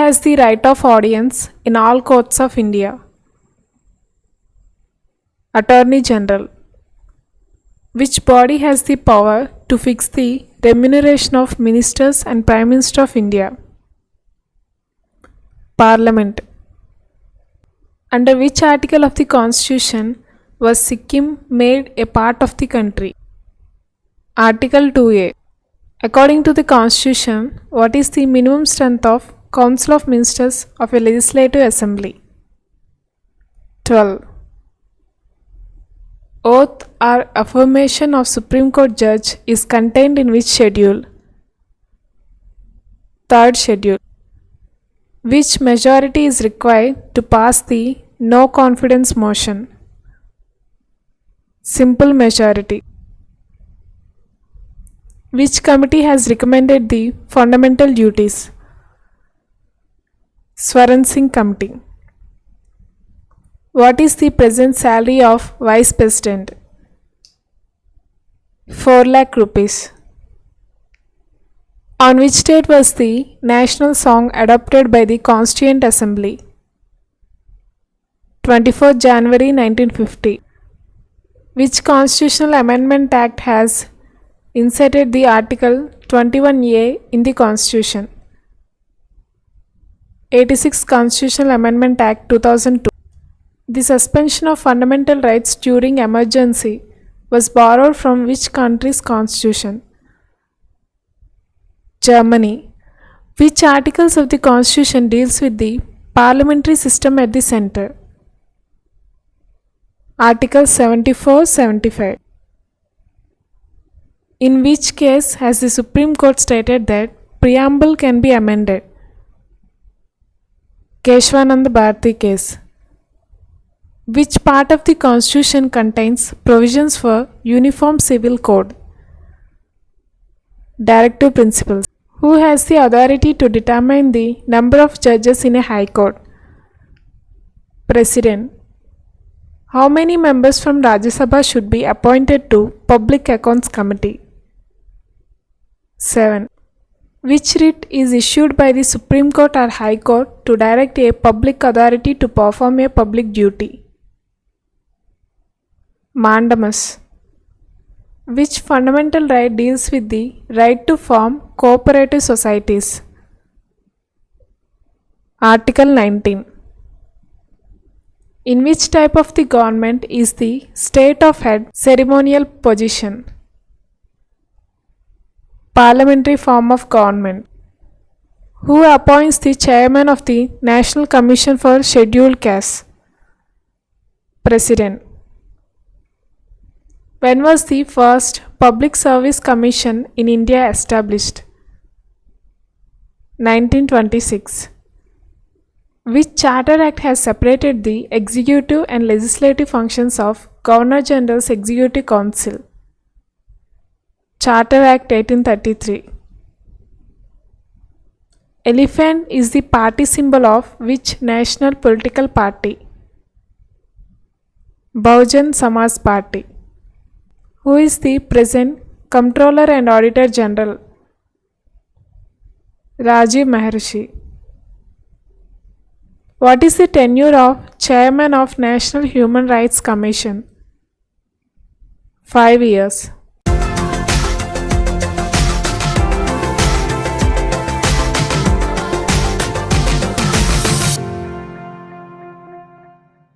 has the right of audience in all courts of India? Attorney General. Which body has the power to fix the remuneration of ministers and Prime Minister of India? Parliament. Under which article of the Constitution was Sikkim made a part of the country? Article 2A. According to the Constitution, what is the minimum strength of Council of Ministers of a Legislative Assembly? 12. Oath or affirmation of Supreme Court judge is contained in which schedule? Third schedule. Which majority is required to pass the no confidence motion? Simple majority. Which committee has recommended the fundamental duties? Swaran Singh Committee. What is the present salary of Vice President? 4 lakh rupees. On which date was the national song adopted by the Constituent Assembly? 24th January 1950. Which Constitutional Amendment Act has inserted the Article 21A in the Constitution? 86 Constitutional Amendment Act 2002. The suspension of fundamental rights during emergency was borrowed from which country's constitution? Germany. Which articles of the Constitution deals with the parliamentary system at the center? Articles 74-75. In which case has the Supreme Court stated that preamble can be amended? Keshwanand Bharati case. Which part of the Constitution contains provisions for Uniform Civil Code? Directive Principles. Who has the authority to determine the number of judges in a High Court? President. How many members from Rajya Sabha should be appointed to Public Accounts Committee? 7. Which writ is issued by the Supreme Court or High Court to direct a public authority to perform a public duty? Mandamus. Which fundamental right deals with the right to form cooperative societies? Article 19. In which type of the government is the state of head ceremonial position? Parliamentary form of government. Who appoints the chairman of the National Commission for Scheduled Castes? President. When was the first Public Service Commission in India established? 1926. Which Charter Act has separated the executive and legislative functions of Governor General's Executive Council? Charter Act 1833. Elephant is the party symbol of which national political party? Bahujan Samaj Party. Who is the present Comptroller and Auditor General? Rajiv Maharshi. What is the tenure of Chairman of National Human Rights Commission? 5 years.